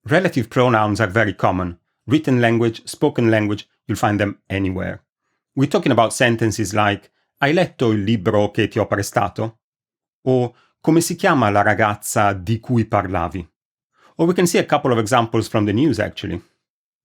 Relative pronouns are very common. Written language, spoken language, you'll find them anywhere. We're talking about sentences like "Hai letto il libro che ti ho prestato?" or "Come si chiama la ragazza di cui parlavi?" Or we can see a couple of examples from the news actually.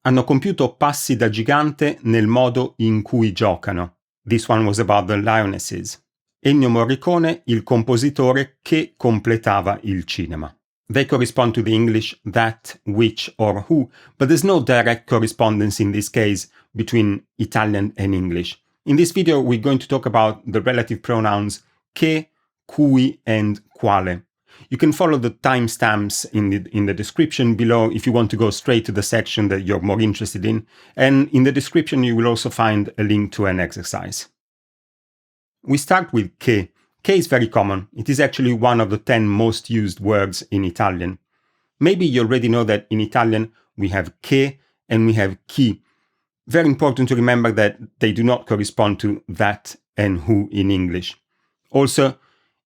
Hanno compiuto passi da gigante nel modo in cui giocano. This one was about the Lionesses. Ennio Morricone, il compositore che completava il cinema. They correspond to the English that, which, or who, but there's no direct correspondence in this case between Italian and English. In this video, we're going to talk about the relative pronouns che, cui, and quale. You can follow the timestamps in the description below if you want to go straight to the section that you're more interested in. And in the description, you will also find a link to an exercise. We start with che. Che is very common. It is actually one of the 10 most used words in Italian. Maybe you already know that in Italian we have che and we have chi. Very important to remember that they do not correspond to that and who in English. Also,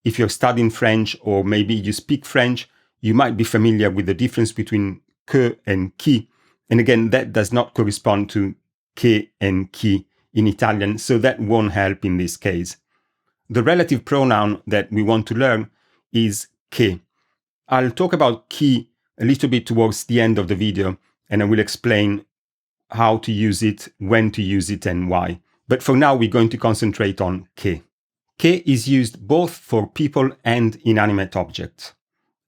if you're studying French or maybe you speak French, you might be familiar with the difference between que and chi. And again, that does not correspond to che and chi in Italian, so that won't help in this case. The relative pronoun that we want to learn is che. I'll talk about chi a little bit towards the end of the video, and I will explain how to use it, when to use it, and why. But for now, we're going to concentrate on che. Che is used both for people and inanimate objects.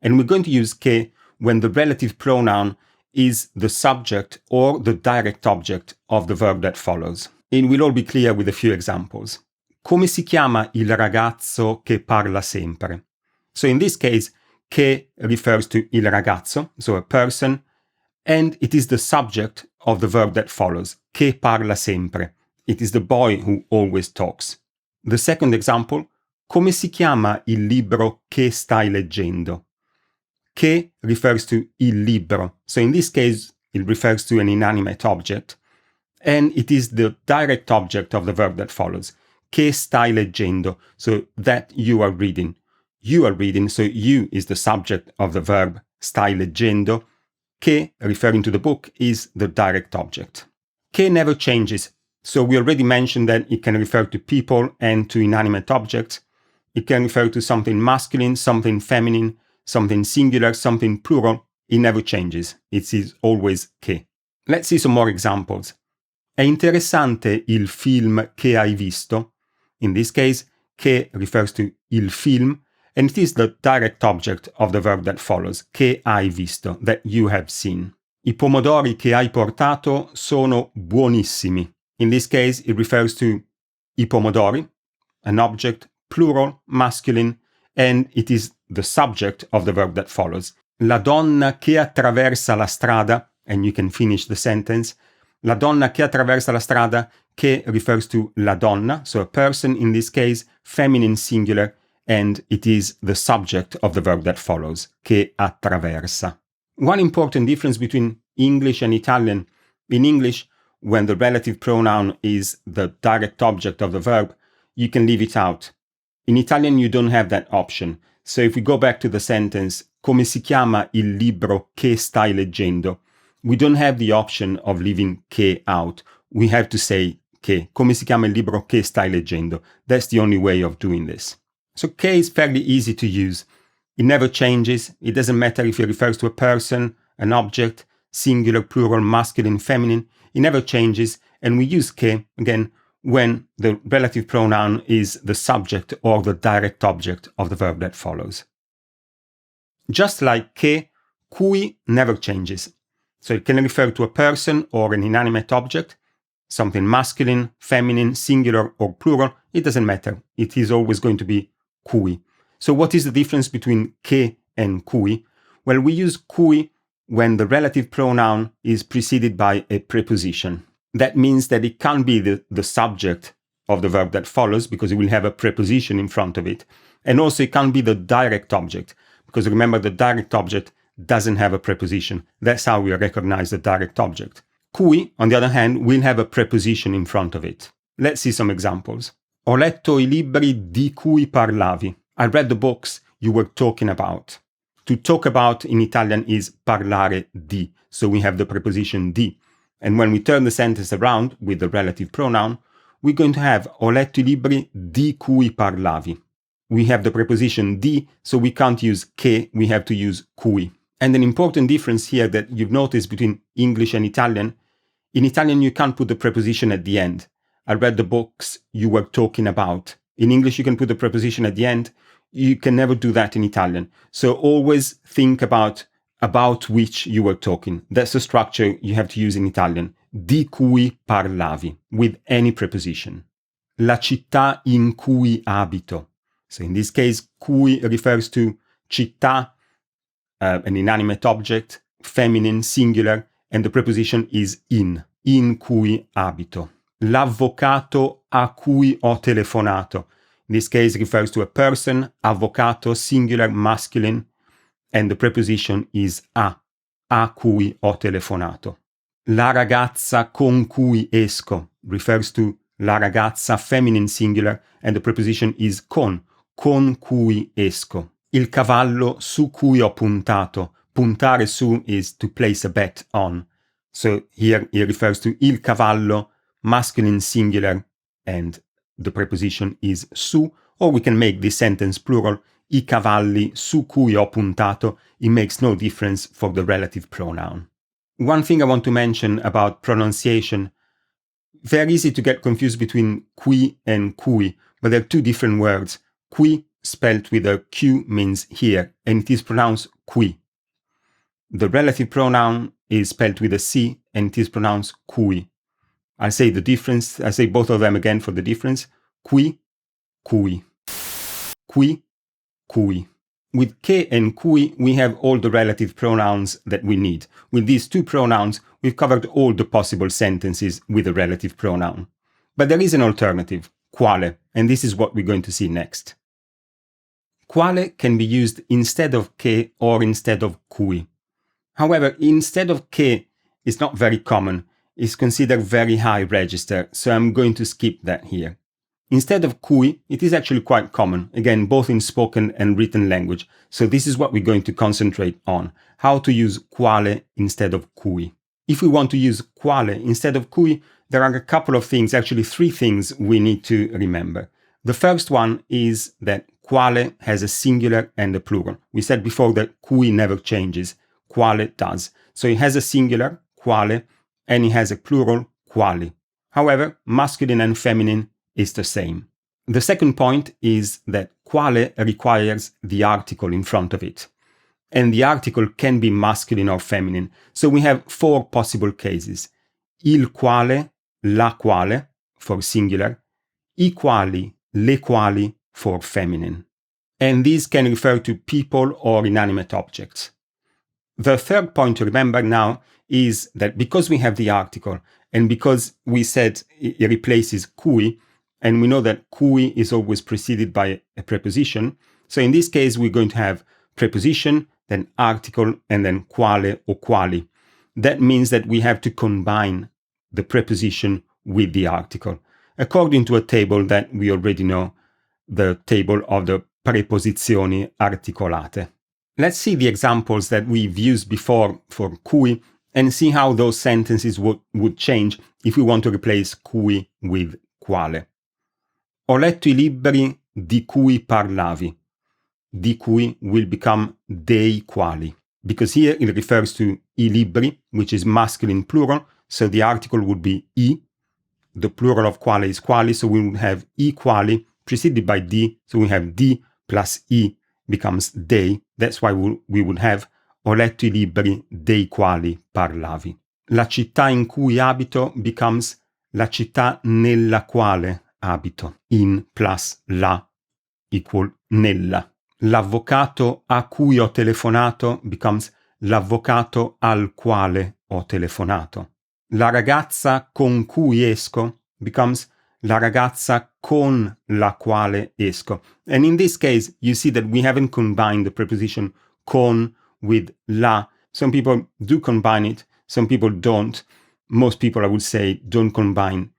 And we're going to use che when the relative pronoun is the subject or the direct object of the verb that follows. It will all be clear with a few examples. Come si chiama il ragazzo che parla sempre? So in this case, che refers to il ragazzo, so a person, and it is the subject of the verb that follows, che parla sempre. It is the boy who always talks. The second example, come si chiama il libro che stai leggendo? Che refers to il libro, so in this case, it refers to an inanimate object, and it is the direct object of the verb that follows. Che stai leggendo, so that you are reading. You are reading, so you is the subject of the verb stai leggendo. Che, referring to the book, is the direct object. Che never changes, so we already mentioned that it can refer to people and to inanimate objects. It can refer to something masculine, something feminine, something singular, something plural. It never changes. It is always che. Let's see some more examples. È interessante il film che hai visto? In this case, che refers to il film, and it is the direct object of the verb that follows, che hai visto, that you have seen. I pomodori che hai portato sono buonissimi. In this case, it refers to I pomodori, an object, plural, masculine, and it is the subject of the verb that follows. La donna che attraversa la strada, and you can finish the sentence. La donna che attraversa la strada, che refers to la donna, so a person in this case, feminine singular, and it is the subject of the verb that follows, che attraversa. One important difference between English and Italian. In English, when the relative pronoun is the direct object of the verb, you can leave it out. In Italian, you don't have that option. So if we go back to the sentence, come si chiama il libro che stai leggendo? We don't have the option of leaving che out. We have to say che. Come si chiama il libro che stai leggendo? That's the only way of doing this. So che is fairly easy to use. It never changes. It doesn't matter if it refers to a person, an object, singular, plural, masculine, feminine. It never changes. And we use che, again, when the relative pronoun is the subject or the direct object of the verb that follows. Just like che, cui never changes. So it can refer to a person or an inanimate object, something masculine, feminine, singular, or plural. It doesn't matter. It is always going to be cui. So what is the difference between che and cui? Well, we use cui when the relative pronoun is preceded by a preposition. That means that it can't be the subject of the verb that follows because it will have a preposition in front of it. And also it can't be the direct object because remember the direct object doesn't have a preposition. That's how we recognize the direct object. Cui, on the other hand, will have a preposition in front of it. Let's see some examples. Ho letto I libri di cui parlavi. I read the books you were talking about. To talk about in Italian is parlare di. So we have the preposition di. And when we turn the sentence around with the relative pronoun, we're going to have ho letto I libri di cui parlavi. We have the preposition di, so we can't use che, we have to use cui. And an important difference here that you've noticed between English and Italian, in Italian you can't put the preposition at the end. I read the books you were talking about. In English you can put the preposition at the end. You can never do that in Italian. So always think about which you were talking. That's the structure you have to use in Italian. Di cui parlavi, with any preposition. La città in cui abito. So in this case, cui refers to città, an inanimate object, feminine, singular, and the preposition is in cui abito. L'avvocato a cui ho telefonato. In this case, refers to a person, avvocato, singular, masculine, and the preposition is a cui ho telefonato. La ragazza con cui esco refers to la ragazza, feminine, singular, and the preposition is con cui esco. Il cavallo su cui ho puntato. Puntare su is to place a bet on. So here it refers to il cavallo, masculine, singular, and the preposition is su, or we can make this sentence plural, I cavalli su cui ho puntato. It makes no difference for the relative pronoun. One thing I want to mention about pronunciation, very easy to get confused between qui and cui, but they're two different words. Qui, spelled with a Q, means here, and it is pronounced qui. The relative pronoun is spelled with a C, and it is pronounced cui. I'll say the difference, I'll say both of them again for the difference. Qui, cui. Qui, cui. With che and cui, we have all the relative pronouns that we need. With these two pronouns, we've covered all the possible sentences with a relative pronoun. But there is an alternative, quale, and this is what we're going to see next. Quale can be used instead of che or instead of cui. However, instead of che is not very common. It's considered very high register, so I'm going to skip that here. Instead of cui, it is actually quite common, again, both in spoken and written language. So this is what we're going to concentrate on, how to use quale instead of cui. If we want to use quale instead of cui, there are a couple of things, actually 3 things we need to remember. The first one is that quale has a singular and a plural. We said before that cui never changes, quale does. So it has a singular, quale, and it has a plural, quali. However, masculine and feminine is the same. The second point is that quale requires the article in front of it. And the article can be masculine or feminine. So we have 4 possible cases. Il quale, la quale, for singular, I quali, le quali, for feminine. And these can refer to people or inanimate objects. The third point to remember now is that because we have the article and because we said it replaces cui, and we know that cui is always preceded by a preposition, so in this case we're going to have preposition, then article, and then quale or quali. That means that we have to combine the preposition with the article, according to a table that we already know, the table of the preposizioni articolate. Let's see the examples that we've used before for cui and see how those sentences would change if we want to replace cui with quale. Ho letto I libri di cui parlavi. Di cui will become dei quali, because here it refers to I libri, which is masculine plural, so the article would be I. The plural of quale is quali, so we would have I quali preceded by di, so we have di plus I becomes dei. That's why we would have ho letto I libri dei quali parlavi. La città in cui abito becomes la città nella quale abito. In plus la equal nella. L'avvocato a cui ho telefonato becomes l'avvocato al quale ho telefonato. La ragazza con cui esco becomes la ragazza con la quale esco. And in this case, you see that we haven't combined the preposition con with la. Some people do combine it, some people don't. Most people, I would say, don't combine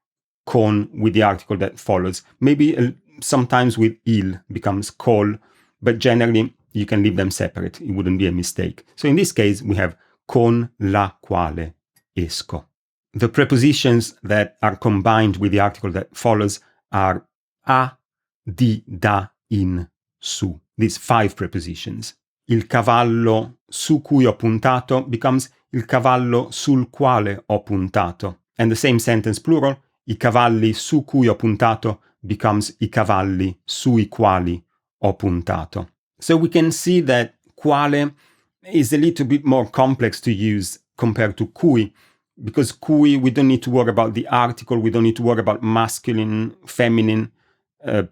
con with the article that follows. Maybe sometimes with il becomes col, but generally you can leave them separate. It wouldn't be a mistake. So in this case, we have con la quale esco. The prepositions that are combined with the article that follows are a, di, da, in, su. These 5 prepositions. Il cavallo su cui ho puntato becomes il cavallo sul quale ho puntato. And the same sentence plural, i cavalli su cui ho puntato becomes i cavalli sui quali ho puntato. So we can see that quale is a little bit more complex to use compared to cui, because cui, we don't need to worry about the article, we don't need to worry about masculine, feminine,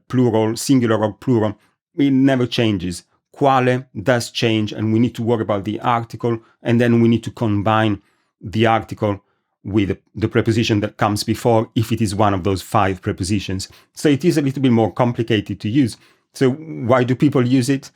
plural, singular or plural. It never changes. Quale does change, and we need to worry about the article, and then we need to combine the article with the preposition that comes before if it is one of those 5 prepositions. So it is a little bit more complicated to use. So why do people use it?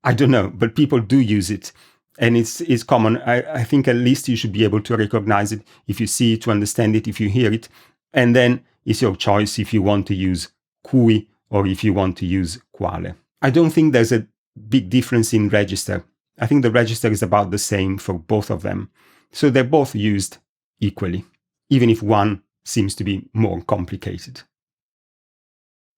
I don't know, but people do use it. And it's common. I think at least you should be able to recognize it if you see it, to understand it, if you hear it. And then it's your choice if you want to use cui or if you want to use quale. I don't think there's a big difference in register. I think the register is about the same for both of them. So they're both used equally, even if one seems to be more complicated.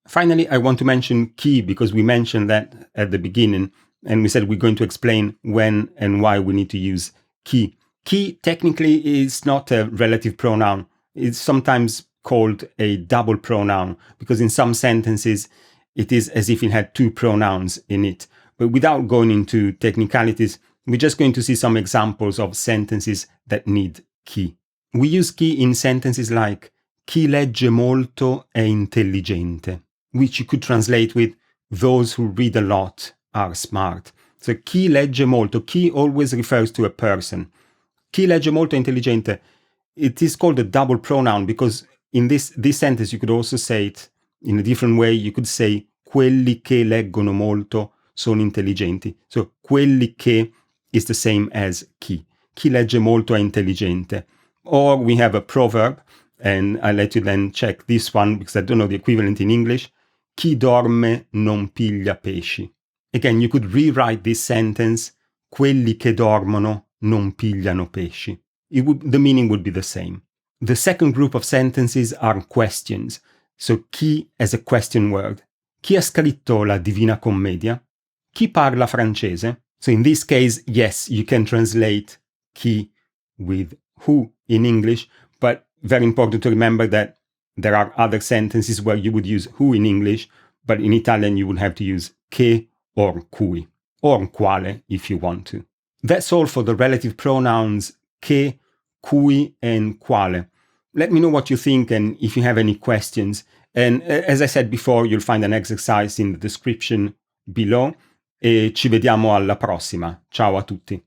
Finally, I want to mention chi, because we mentioned that at the beginning, and we said we're going to explain when and why we need to use chi. Chi technically is not a relative pronoun. It's sometimes called a double pronoun, because in some sentences it is as if it had 2 pronouns in it. But without going into technicalities, we're just going to see some examples of sentences that need chi. We use chi in sentences like chi legge molto è intelligente, which you could translate with those who read a lot are smart. So chi legge molto, chi always refers to a person. Chi legge molto è intelligente, it is called a double pronoun because in this sentence you could also say it in a different way. You could say quelli che leggono molto sono intelligenti. So quelli che is the same as chi. Chi legge molto è intelligente. Or we have a proverb, and I'll let you then check this one because I don't know the equivalent in English. Chi dorme non piglia pesci. Again, you could rewrite this sentence, quelli che dormono non pigliano pesci. The meaning would be the same. The second group of sentences are questions. So chi as a question word. Chi ha scritto la Divina Commedia? Chi parla francese? So in this case, yes, you can translate chi with who in English, but very important to remember that there are other sentences where you would use who in English, but in Italian you would have to use che or cui, or quale if you want to. That's all for the relative pronouns che, cui, and quale. Let me know what you think and if you have any questions. And as I said before, you'll find an exercise in the description below. E ci vediamo alla prossima. Ciao a tutti.